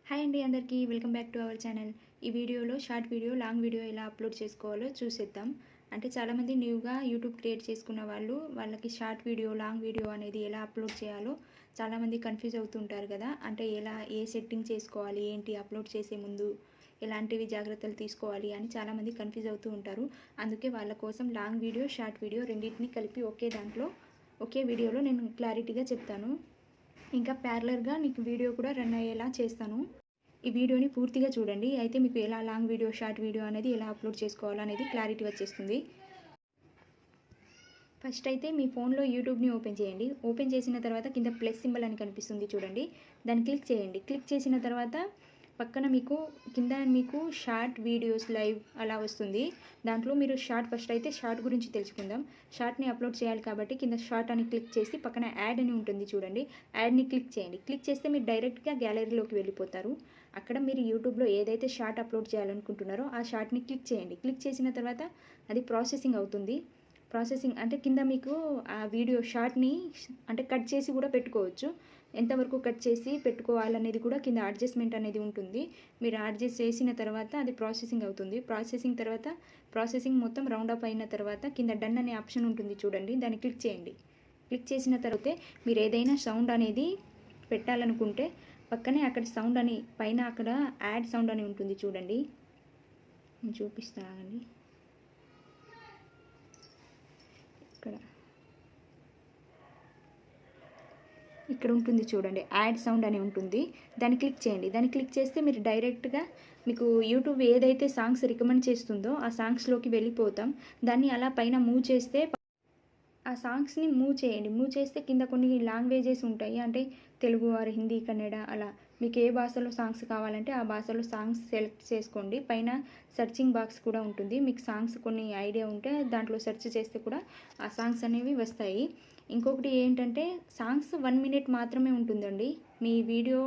Hi అండి అందరికీ welcome back to our channel. ఈ వీడియోలో షార్ట్ వీడియో, లాంగ్ వీడియో ఎలా అప్లోడ్ చేసుకోవాలో చూసేద్దాం. అంటే చాలామంది న్యూగా యూట్యూబ్ క్రియేట్ చేసుకున్న వాళ్ళకి షార్ట్ వీడియో, లాంగ్ వీడియో అనేది ఎలా అప్లోడ్ చేయాలో చాలామంది కన్ఫ్యూజ్ అవుతుంటారు కదా. అంటే ఏ సెట్టింగ్ చేసుకోవాలి, ఏంటి అప్లోడ్ చేసే ముందు ఎలాంటివి జాగ్రత్తలు తీసుకోవాలి అని చాలామంది కన్ఫ్యూజ్ అవుతూ ఉంటారు. అందుకే వాళ్ళ కోసం లాంగ్ వీడియో, షార్ట్ వీడియో రెండింటిని కలిపి ఒకే వీడియోలో నేను క్లారిటీగా చెప్తాను. ఇంకా ప్యారలర్గా మీకు వీడియో కూడా రన్ అయ్యేలా చేస్తాను. ఈ వీడియోని పూర్తిగా చూడండి. అయితే మీకు ఎలా లాంగ్ వీడియో, షార్ట్ వీడియో అనేది ఎలా అప్లోడ్ చేసుకోవాలనేది క్లారిటీ వచ్చేస్తుంది. ఫస్ట్ అయితే మీ ఫోన్లో యూట్యూబ్ని ఓపెన్ చేయండి. ఓపెన్ చేసిన తర్వాత కింద ప్లస్ సింబల్ అని కనిపిస్తుంది చూడండి, దాన్ని క్లిక్ చేయండి. క్లిక్ చేసిన తర్వాత పక్కన కింద మీకు షార్ట్ వీడియోస్ లైవ్ అలా వస్తుంది. దాంట్లో మీరు ఫస్ట్ అయితే షార్ట్ గురించి తెలుసుకుందాం. షార్ట్ని అప్లోడ్ చేయాలి కాబట్టి కింద షార్ట్ అని క్లిక్ చేసి పక్కన యాడ్ అని ఉంటుంది చూడండి, యాడ్ని క్లిక్ చేయండి. క్లిక్ చేస్తే మీరు డైరెక్ట్గా గ్యాలరీలోకి వెళ్ళిపోతారు. అక్కడ మీరు యూట్యూబ్లో ఏదైతే షార్ట్ అప్లోడ్ చేయాలనుకుంటున్నారో ఆ షార్ట్ని క్లిక్ చేయండి. క్లిక్ చేసిన తర్వాత అది ప్రాసెసింగ్ అవుతుంది. ప్రాసెసింగ్ అంటే కింద మీకు ఆ వీడియో షార్ట్ని అంటే కట్ చేసి కూడా పెట్టుకోవచ్చు. ఎంతవరకు కట్ చేసి పెట్టుకోవాలనేది కూడా కింద అడ్జస్ట్మెంట్ అనేది ఉంటుంది. మీరు అడ్జస్ట్ చేసిన తర్వాత అది ప్రాసెసింగ్ అవుతుంది. ప్రాసెసింగ్ మొత్తం రౌండ్ అప్ అయిన తర్వాత కింద డన్ అనే ఆప్షన్ ఉంటుంది చూడండి, దాన్ని క్లిక్ చేయండి. క్లిక్ చేసిన తర్వాత మీరు ఏదైనా సౌండ్ అనేది పెట్టాలనుకుంటే పక్కనే అక్కడ సౌండ్ అని పైన అక్కడ యాడ్ సౌండ్ అని ఉంటుంది చూడండి, నేను చూపిస్తానండి. ఇక్కడ ఉంటుంది చూడండి, యాడ్ సౌండ్ అని ఉంటుంది, దాన్ని క్లిక్ చేయండి. దాన్ని క్లిక్ చేస్తే మీరు డైరెక్ట్గా మీకు యూట్యూబ్ ఏదైతే సాంగ్స్ రికమెండ్ చేస్తుందో ఆ సాంగ్స్లోకి వెళ్ళిపోతాం. దాన్ని అలా పైన మూవ్ చేస్తే ఆ సాంగ్స్ని మూవ్ చేయండి. మూవ్ చేస్తే కింద కొన్ని లాంగ్వేజెస్ ఉంటాయి, అంటే తెలుగు ఆర్ హిందీ, కన్నడ అలా మీకు ఏ భాషలో సాంగ్స్ కావాలంటే ఆ భాషలో సాంగ్స్ సెలెక్ట్ చేసుకోండి. పైన సెర్చింగ్ బాక్స్ కూడా ఉంటుంది. మీకు సాంగ్స్ కొన్ని ఐడియా ఉంటే దాంట్లో సెర్చ్ చేస్తే కూడా ఆ సాంగ్స్ అనేవి వస్తాయి. ఇంకొకటి ఏంటంటే సాంగ్స్ 1 minute మాత్రమే ఉంటుందండి. మీ వీడియో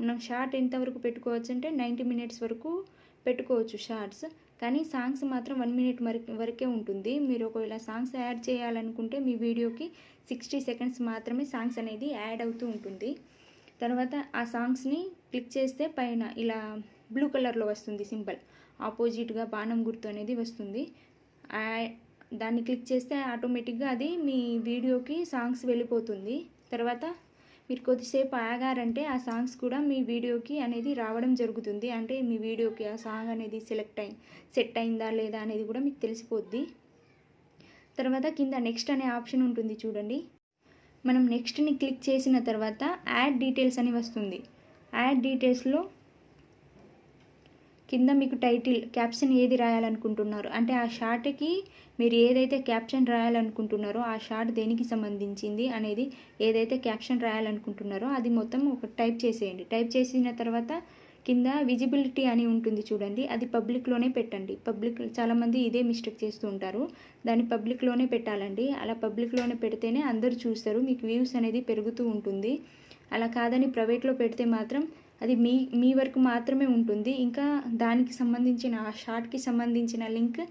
మనం షార్ట్ ఎంతవరకు పెట్టుకోవచ్చు అంటే 90 minutes వరకు పెట్టుకోవచ్చు షార్ట్స్, కానీ సాంగ్స్ మాత్రం 1 minute వరకే ఉంటుంది. మీరు ఒకవేళ సాంగ్స్ యాడ్ చేయాలనుకుంటే మీ వీడియోకి 60 seconds మాత్రమే సాంగ్స్ అనేది యాడ్ అవుతూ ఉంటుంది. తర్వాత ఆ సాంగ్స్ని క్లిక్ చేస్తే పైన ఇలా బ్లూ కలర్లో వస్తుంది సింబల్, ఆపోజిట్గా బాణం గుర్తు అనేది వస్తుంది. దాన్ని క్లిక్ చేస్తే ఆటోమేటిక్గా అది మీ వీడియోకి సాంగ్స్ వెళ్ళిపోతుంది. తర్వాత మీరు కొద్దిసేపు ఆగారంటే ఆ సాంగ్స్ కూడా మీ వీడియోకి అనేది రావడం జరుగుతుంది. అంటే మీ వీడియోకి ఆ సాంగ్ అనేది సెట్ అయిందా లేదా అనేది కూడా మీకు తెలిసిపోద్ది. తర్వాత కింద నెక్స్ట్ అనే ఆప్షన్ ఉంటుంది చూడండి, మనం నెక్స్ట్ని క్లిక్ చేసిన తర్వాత యాడ్ డీటెయిల్స్ అని వస్తుంది. యాడ్ డీటెయిల్స్లో కింద మీకు టైటిల్, క్యాప్షన్ ఏది రాయాలనుకుంటున్నారు అంటే ఆ షార్ట్కి మీరు ఏదైతే క్యాప్షన్ రాయాలనుకుంటున్నారో ఆ షార్ట్ దేనికి సంబంధించింది అనేది ఏదైతే క్యాప్షన్ రాయాలనుకుంటున్నారో అది మొత్తం ఒక టైప్ చేసేయండి. టైప్ చేసిన తర్వాత కింద విజిబిలిటీ అని ఉంటుంది చూడండి, అది పబ్లిక్లోనే పెట్టండి. చాలామంది ఇదే మిస్టేక్ చేస్తూ ఉంటారు, దాన్ని పబ్లిక్లోనే పెట్టాలండి. అలా పబ్లిక్లోనే పెడితేనే అందరూ చూస్తారు, మీకు వ్యూస్ అనేది పెరుగుతూ ఉంటుంది. అలా కాదని ప్రైవేట్లో పెడితే మాత్రం అది మీ వరకు మాత్రమే ఉంటుంది. ఇంకా దానికి సంబంధించిన ఆ షార్ట్కి సంబంధించిన లింక్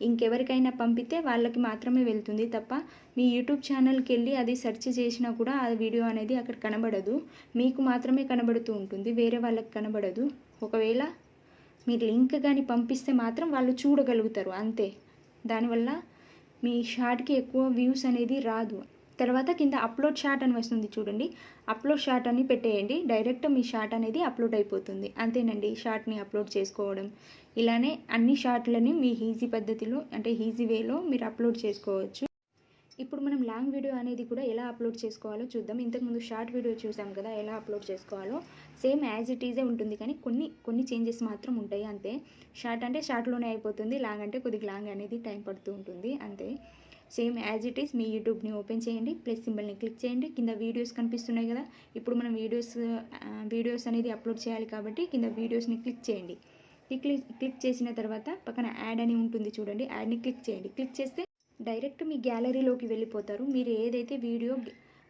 ఇంకెవరికైనా పంపితే వాళ్ళకి మాత్రమే వెళ్తుంది తప్ప మీ యూట్యూబ్ ఛానల్కి వెళ్ళి అది సెర్చ్ చేసినా కూడా ఆ వీడియో అనేది అక్కడ కనబడదు. మీకు మాత్రమే కనబడుతూ ఉంటుంది, వేరే వాళ్ళకి కనబడదు. ఒకవేళ మీరు లింక్ కానీ పంపిస్తే మాత్రం వాళ్ళు చూడగలుగుతారు అంతే. దానివల్ల మీ షార్ట్కి ఎక్కువ వ్యూస్ అనేది రాదు. తర్వాత కింద అప్లోడ్ షార్ట్ అని వస్తుంది చూడండి, అప్లోడ్ షార్ట్ అని పెట్టేయండి. డైరెక్ట్ మీ షార్ట్ అనేది అప్లోడ్ అయిపోతుంది. అంతేనండి, షార్ట్ని అప్లోడ్ చేసుకోవడం. ఇలానే అన్ని షార్ట్లని మీ ఈజీ పద్ధతిలో అంటే ఈజీ వేలో మీరు అప్లోడ్ చేసుకోవచ్చు. ఇప్పుడు మనం లాంగ్ వీడియో అనేది కూడా ఎలా అప్లోడ్ చేసుకోవాలో చూద్దాం. ఇంతకుముందు షార్ట్ వీడియో చూసాం కదా ఎలా అప్లోడ్ చేసుకోవాలో, సేమ్ యాజ్ ఇట్ ఈజే ఉంటుంది, కానీ కొన్ని చేంజెస్ మాత్రం ఉంటాయి అంతే. షార్ట్ అంటే షార్ట్లోనే అయిపోతుంది, లాంగ్ అంటే కొద్దిగా లాంగ్ అనేది టైం పడుతూ ఉంటుంది అంతే. సేమ్ యాజ్ ఇట్ ఈస్ మీ యూట్యూబ్ని ఓపెన్ చేయండి, ప్లస్ సింబల్ని క్లిక్ చేయండి. కింద వీడియోస్ కనిపిస్తున్నాయి కదా, ఇప్పుడు మనం వీడియోస్ అనేది అప్లోడ్ చేయాలి కాబట్టి కింద వీడియోస్ని క్లిక్ చేయండి. క్లిక్ చేసిన తర్వాత పక్కన యాడ్ అని ఉంటుంది చూడండి, యాడ్ని క్లిక్ చేయండి. క్లిక్ చేస్తే డైరెక్ట్ మీ గ్యాలరీలోకి వెళ్ళిపోతారు. మీరు ఏదైతే వీడియో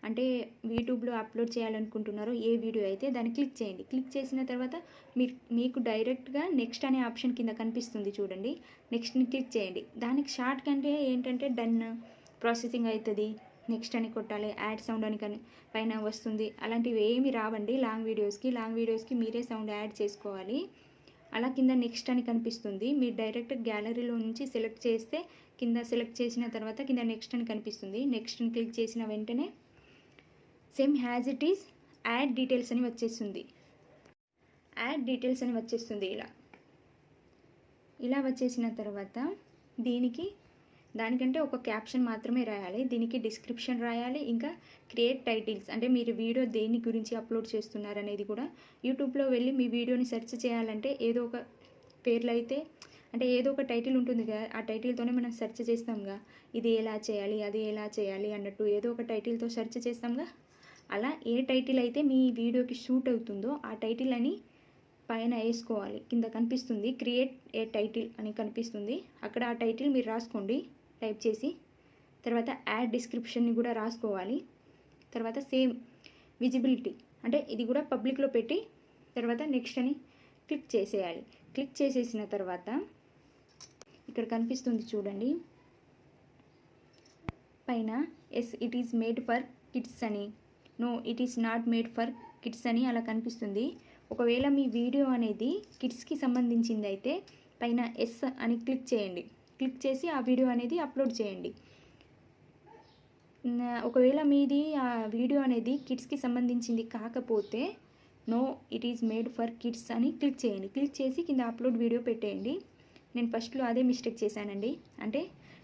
అంటే యూట్యూబ్లో అప్లోడ్ చేయాలనుకుంటున్నారో ఏ వీడియో అయితే దాన్ని క్లిక్ చేయండి. క్లిక్ చేసిన తర్వాత మీకు డైరెక్ట్గా నెక్స్ట్ అనే ఆప్షన్ కింద కనిపిస్తుంది చూడండి, నెక్స్ట్ని క్లిక్ చేయండి. దానికి షార్ట్ కంటే ఏంటంటే డన్ ప్రాసెసింగ్ అవుతుంది, నెక్స్ట్ అని కొట్టాలి, యాడ్ సౌండ్ అని పైన వస్తుంది. అలాంటివి ఏమి రావండి లాంగ్ వీడియోస్కి మీరే సౌండ్ యాడ్ చేసుకోవాలి. అలా కింద నెక్స్ట్ అని కనిపిస్తుంది. మీరు డైరెక్ట్ గ్యాలరీలో నుంచి సెలెక్ట్ చేస్తే కింద సెలెక్ట్ చేసిన తర్వాత కింద నెక్స్ట్ అని కనిపిస్తుంది. నెక్స్ట్ని క్లిక్ చేసిన వెంటనే same has it is add details అని వచ్చేస్తుంది. ఇలా వచ్చేసిన తర్వాత దానికంటే ఒక క్యాప్షన్ మాత్రమే రాయాలి. దీనికి డిస్క్రిప్షన్ రాయాలి, ఇంకా క్రియేట్ టైటిల్స్ అంటే మీరు వీడియో దేని గురించి అప్లోడ్ చేస్తున్నారు అనేది కూడా. యూట్యూబ్లో వెళ్ళి మీ వీడియోని సెర్చ్ చేయాలంటే ఏదో ఒక పేర్లు అయితే అంటే ఏదో ఒక టైటిల్ ఉంటుంది కదా, ఆ టైటిల్తోనే మనం సెర్చ్ చేస్తాంగా. ఇది ఎలా చేయాలి, అది ఎలా చేయాలి అన్నట్టు ఏదో ఒక టైటిల్తో సెర్చ్ చేస్తాంగా. అలా ఏ టైటిల్ అయితే మీ వీడియోకి షూట్ అవుతుందో ఆ టైటిల్ అని పైన వేసుకోవాలి. కింద కనిపిస్తుంది క్రియేట్ ఏ టైటిల్ అని కనిపిస్తుంది. అక్కడ ఆ టైటిల్ మీరు రాసుకోండి టైప్ చేసి. తర్వాత యాడ్ డిస్క్రిప్షన్ని కూడా రాసుకోవాలి. తర్వాత సేమ్ విజిబిలిటీ అంటే ఇది కూడా పబ్లిక్లో పెట్టి తర్వాత నెక్స్ట్ అని క్లిక్ చేసేయాలి. క్లిక్ చేసేసిన తర్వాత ఇక్కడ కనిపిస్తుంది చూడండి పైన yes it is made for kids అని, no it is not made for kids అని అలా కనిపిస్తుంది. ఒకవేళ మీ వీడియో అనేది కిడ్స్కి సంబంధించింది అయితే పైన ఎస్ అని క్లిక్ చేయండి. క్లిక్ చేసి ఆ వీడియో అనేది అప్లోడ్ చేయండి. ఒకవేళ మీది ఆ వీడియో అనేది కిడ్స్కి సంబంధించింది కాకపోతే no it is made for kids అని క్లిక్ చేయండి. క్లిక్ చేసి కింద అప్లోడ్ వీడియో పెట్టేయండి. నేను ఫస్ట్లో అదే మిస్టేక్ చేశానండి. అంటే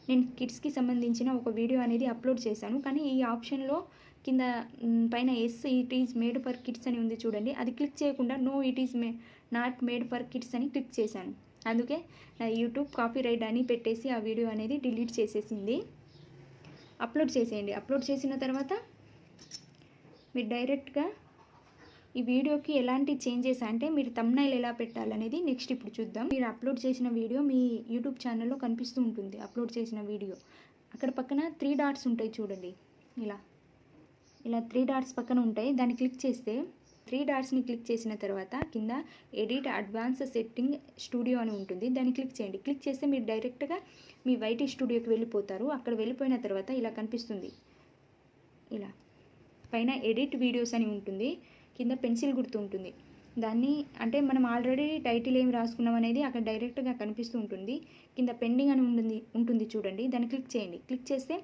నేను కిడ్స్కి సంబంధించిన ఒక వీడియో అనేది అప్లోడ్ చేశాను, కానీ ఈ ఆప్షన్లో కింద పైన yes it is made for kids అని ఉంది చూడండి, అది క్లిక్ చేయకుండా no it is not made for kids అని క్లిక్ చేశాను. అందుకే నా యూట్యూబ్ కాపీరైట్ అని పెట్టేసి ఆ వీడియో అనేది డిలీట్ చేసేసింది. అప్లోడ్ చేసేయండి. అప్లోడ్ చేసిన తర్వాత మీరు డైరెక్ట్గా ఈ వీడియోకి ఎలాంటి చేంజెస్ అంటే మీరు థంబ్నెయిల్ ఎలా పెట్టాలనేది నెక్స్ట్ ఇప్పుడు చూద్దాం. మీరు అప్లోడ్ చేసిన వీడియో మీ యూట్యూబ్ ఛానల్లో కనిపిస్తూ ఉంటుంది. అప్లోడ్ చేసిన వీడియో అక్కడ పక్కన 3 డాట్స్ ఉంటాయి చూడండి. ఇలా 3 డాట్స్ పక్కన ఉంటాయి. దాన్ని క్లిక్ చేస్తే 3 డాట్స్ని క్లిక్ చేసిన తర్వాత కింద ఎడిట్ అడ్వాన్స్ సెట్టింగ్ స్టూడియో అని ఉంటుంది. దాన్ని క్లిక్ చేయండి. క్లిక్ చేస్తే మీరు డైరెక్ట్గా మీ వైటీ స్టూడియోకి వెళ్ళిపోతారు. అక్కడ వెళ్ళిపోయిన తర్వాత ఇలా కనిపిస్తుంది. ఇలా పైన ఎడిట్ వీడియోస్ అని ఉంటుంది, కింద పెన్సిల్ గుర్తు ఉంటుంది. దాన్ని అంటే మనం ఆల్రెడీ టైటిల్ ఏమి రాసుకున్నాం అనేది అక్కడ డైరెక్ట్గా కనిపిస్తూ ఉంటుంది. కింద పెండింగ్ అని ఉంటుంది చూడండి, దాన్ని క్లిక్ చేయండి. క్లిక్ చేస్తే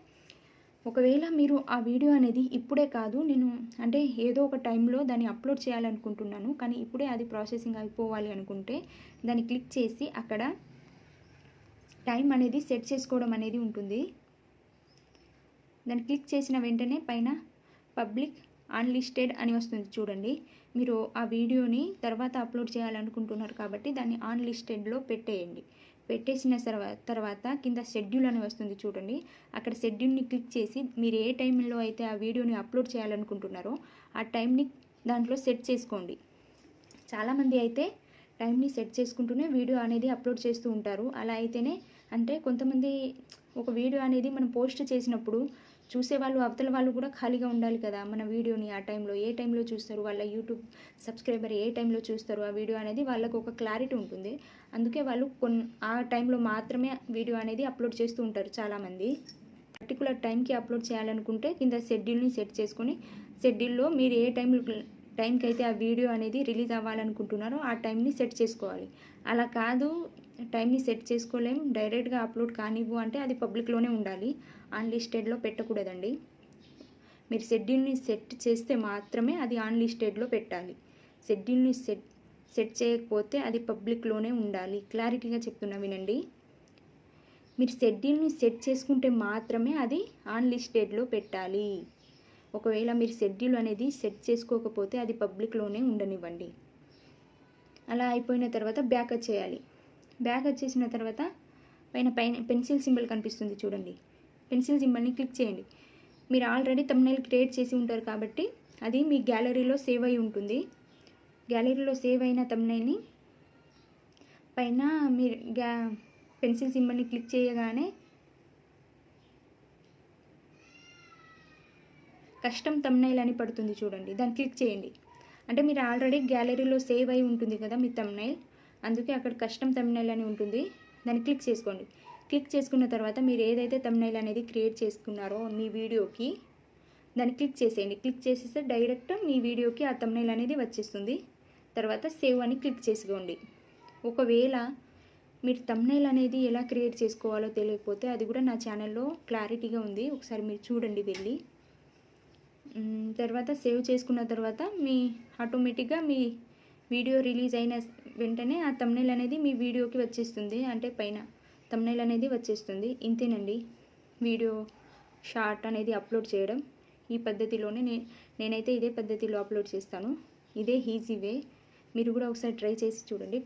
ఒకవేళ మీరు ఆ వీడియో అనేది ఇప్పుడే కాదు, నేను అంటే ఏదో ఒక టైంలో దాన్ని అప్లోడ్ చేయాలనుకుంటున్నాను, కానీ ఇప్పుడే అది ప్రాసెసింగ్ అయిపోవాలి అనుకుంటే దాన్ని క్లిక్ చేసి అక్కడ టైం అనేది సెట్ చేసుకోవడం అనేది ఉంటుంది. దాన్ని క్లిక్ చేసిన వెంటనే పైన పబ్లిక్ అన్లిస్టెడ్ అని వస్తుంది చూడండి. మీరు ఆ వీడియోని తర్వాత అప్లోడ్ చేయాలనుకుంటున్నారు కాబట్టి దాన్ని అన్లిస్టెడ్లో పెట్టేయండి. పెట్టేసిన తర్వాత కింద షెడ్యూల్ అని వస్తుంది చూడండి. అక్కడ షెడ్యూల్ని క్లిక్ చేసి మీరు ఏ టైంలో అయితే ఆ వీడియోని అప్లోడ్ చేయాలనుకుంటున్నారో ఆ టైంని దాంట్లో సెట్ చేసుకోండి. చాలామంది అయితే టైంని సెట్ చేసుకుంటూనే వీడియో అనేది అప్లోడ్ చేస్తూ ఉంటారు. అలా అయితేనే అంటే కొంతమంది ఒక వీడియో అనేది మనం పోస్ట్ చేసినప్పుడు చూసేవాళ్ళు అవతల వాళ్ళు కూడా ఖాళీగా ఉండాలి కదా. మన వీడియోని ఆ టైంలో ఏ టైంలో చూస్తారు, వాళ్ళ యూట్యూబ్ సబ్స్క్రైబర్ ఏ టైంలో చూస్తారు ఆ వీడియో అనేది వాళ్ళకు ఒక క్లారిటీ ఉంటుంది. అందుకే వాళ్ళు ఆ టైంలో మాత్రమే వీడియో అనేది అప్లోడ్ చేస్తూ ఉంటారు చాలామంది. పర్టికులర్ టైంకి అప్లోడ్ చేయాలనుకుంటే కింద షెడ్యూల్ని సెట్ చేసుకొని షెడ్యూల్లో మీరు ఏ టైంకి అయితే ఆ వీడియో అనేది రిలీజ్ అవ్వాలనుకుంటున్నారో ఆ టైంని సెట్ చేసుకోవాలి. అలా కాదు టైంని సెట్ చేసుకోలేం, డైరెక్ట్గా అప్లోడ్ కానివ్వు అంటే అది పబ్లిక్లోనే ఉండాలి, అన్లిస్టెడ్లో పెట్టకూడదండి. మీరు షెడ్యూల్ని సెట్ చేస్తే మాత్రమే అది అన్లిస్టెడ్లో పెట్టాలి. షెడ్యూల్ని సెట్ చేయకపోతే అది పబ్లిక్లోనే ఉండాలి. క్లారిటీగా చెప్తున్నా వినండి. మీరు షెడ్యూల్ని సెట్ చేసుకుంటే మాత్రమే అది అన్లిస్టెడ్లో పెట్టాలి. ఒకవేళ మీరు షెడ్యూల్ అనేది సెట్ చేసుకోకపోతే అది పబ్లిక్లోనే ఉండనివ్వండి. అలా అయిపోయిన తర్వాత బ్యాక్ వచ్చేయాలి. బ్యాక్ వచ్చేసిన తర్వాత పైన పెన్సిల్ సింబల్ కనిపిస్తుంది చూడండి. పెన్సిల్ సింబల్ని క్లిక్ చేయండి. మీరు ఆల్రెడీ థంబ్నెయిల్ క్రియేట్ చేసి ఉంటారు కాబట్టి అది మీ గ్యాలరీలో సేవ్ అయి ఉంటుంది. గ్యాలరీలో సేవ్ అయిన థంబ్నెయిల్ని పైన మీరు పెన్సిల్ సింబల్ని క్లిక్ చేయగానే కస్టమ్ థంబ్నెయిల్ అని పడుతుంది చూడండి, దాన్ని క్లిక్ చేయండి. అంటే మీరు ఆల్రెడీ గ్యాలరీలో సేవ్ అయి ఉంటుంది కదా మీ థంబ్నెయిల్, అందుకే అక్కడ కస్టమ్ థంబ్నెయిల్ అని ఉంటుంది, దాన్ని క్లిక్ చేసుకోండి. క్లిక్ చేసుకున్న తర్వాత మీరు ఏదైతే థంబ్నెయిల్ అనేది క్రియేట్ చేసుకున్నారో మీ వీడియోకి దాన్ని క్లిక్ చేసేయండి. క్లిక్ చేసేస్తే డైరెక్ట్ మీ వీడియోకి ఆ థంబ్నెయిల్ అనేది వచ్చేస్తుంది. తర్వాత సేవ్ అని క్లిక్ చేసుకోండి. ఒకవేళ మీరు థంబ్నెయిల్ అనేది ఎలా క్రియేట్ చేసుకోవాలో తెలియకపోతే అది కూడా నా ఛానల్లో క్లారిటీగా ఉంది, ఒకసారి మీరు చూడండి వెళ్ళి. తర్వాత సేవ్ చేసుకున్న తర్వాత మీ ఆటోమేటిక్గా మీ వీడియో రిలీజ్ అయిన వెంటనే ఆ థంబ్నెయిల్ అనేది మీ వీడియోకి వచ్చేస్తుంది, అంటే పైన థంబ్నెయిల్ అనేది వచ్చేస్తుంది. ఇంతేనండి వీడియో షార్ట్ అనేది అప్లోడ్ చేయడం. ఈ పద్ధతిలోనే నేనైతే ఇదే పద్ధతిలో అప్లోడ్ చేస్తాను. ఇదే ఈజీ వే, మీరు కూడా ఒకసారి ట్రై చేసి చూడండి.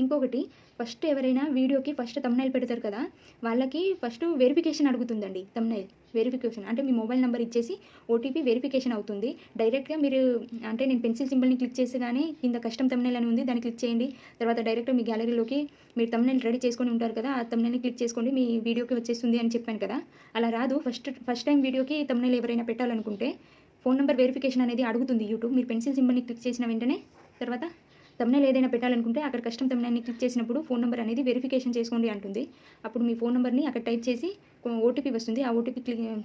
ఇంకొకటి, ఫస్ట్ ఎవరైనా వీడియోకి ఫస్ట్ థంబ్నెయిల్ పెడతారు కదా, వాళ్ళకి ఫస్ట్ వెరిఫికేషన్ అడుగుతుందండి. థంబ్నెయిల్ వెరిఫికేషన్ అంటే మీ మొబైల్ నెంబర్ ఇచ్చేసి ఓటీపీ వెరిఫికేషన్ అవుతుంది. డైరెక్ట్గా మీరు అంటే నేను పెన్సిల్ సింబల్ని క్లిక్ చేసి కానీ కింద కస్టమ్ థంబ్నెయిల్ అని ఉంది, దాన్ని క్లిక్ చేయండి. తర్వాత డైరెక్ట్గా మీ గ్యాలరీలోకి మీరు థంబ్నెయిల్ రెడీ చేసుకొని ఉంటారు కదా, ఆ థంబ్నెయిల్ని క్లిక్ చేసుకోండి, మీ వీడియోకి వచ్చేస్తుంది అని చెప్పాను కదా. అలా రాదు. ఫస్ట్ టైం వీడియోకి థంబ్నెయిల్ ఎవరైనా పెట్టాలనుకుంటే ఫోన్ నెంబర్ వెరిఫికేషన్ అనేది అడుగుతుంది యూట్యూబ్. మీరు పెన్సిల్ సింబల్ని క్లిక్ చేసిన వెంటనే తర్వాత థంబ్నెయిల్ ఏదైనా పెట్టాలనుకుంటే అక్కడ కస్టమ్ థంబ్నెయిల్ని క్లిక్ చేసినప్పుడు ఫోన్ నెంబర్ అనేది వెరిఫికేషన్ చేసుకోండి అంటుంది. అప్పుడు మీ ఫోన్ నెంబర్ని అక్కడ టైప్ చేసి ఓటీపీ వస్తుంది. ఆ ఓటీపీ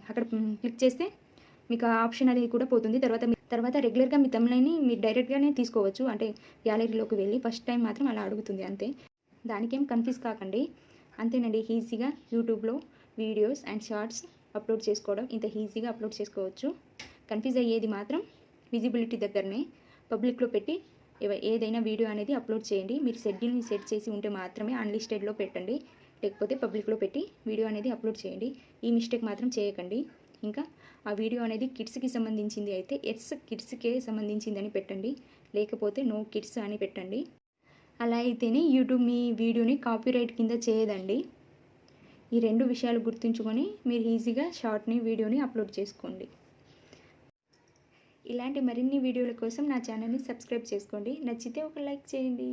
అక్కడ క్లిక్ చేస్తే మీకు ఆ ఆప్షన్ అనేది కూడా పోతుంది. తర్వాత రెగ్యులర్గా మీ థంబ్నెయిల్ని మీరు డైరెక్ట్గానే తీసుకోవచ్చు, అంటే గ్యాలరీలోకి వెళ్ళి. ఫస్ట్ టైం మాత్రం అలా అడుగుతుంది అంతే, దానికేం కన్ఫ్యూజ్ కాకండి. అంతేనండి, ఈజీగా యూట్యూబ్లో వీడియోస్ అండ్ షార్ట్స్ అప్లోడ్ చేసుకోవడం ఇంత ఈజీగా అప్లోడ్ చేసుకోవచ్చు. కన్ఫ్యూజ్ అయ్యేది మాత్రం విజిబిలిటీ దగ్గరనే. పబ్లిక్లో పెట్టి ఏదైనా వీడియో అనేది అప్లోడ్ చేయండి. మీరు షెడ్యూల్ని సెట్ చేసి ఉంటే మాత్రమే అన్లిస్టెడ్లో పెట్టండి, లేకపోతే పబ్లిక్లో పెట్టి వీడియో అనేది అప్లోడ్ చేయండి. ఈ మిస్టేక్ మాత్రం చేయకండి. ఇంకా ఆ వీడియో అనేది కిడ్స్కి సంబంధించింది అయితే కిడ్స్కే సంబంధించిందని పెట్టండి, లేకపోతే నో కిడ్స్ అని పెట్టండి. అలా అయితేనే యూట్యూబ్ మీ వీడియోని కాపీరైట్ కింద చేయదండి. ఈ 2 విషయాలు గుర్తుంచుకొని మీరు ఈజీగా షార్ట్ని వీడియోని అప్లోడ్ చేసుకోండి. ఇలాంటి మరిన్ని వీడియోల కోసం నా ఛానల్ని సబ్స్క్రైబ్ చేసుకోండి. నచ్చితే ఒక లైక్ చేయండి.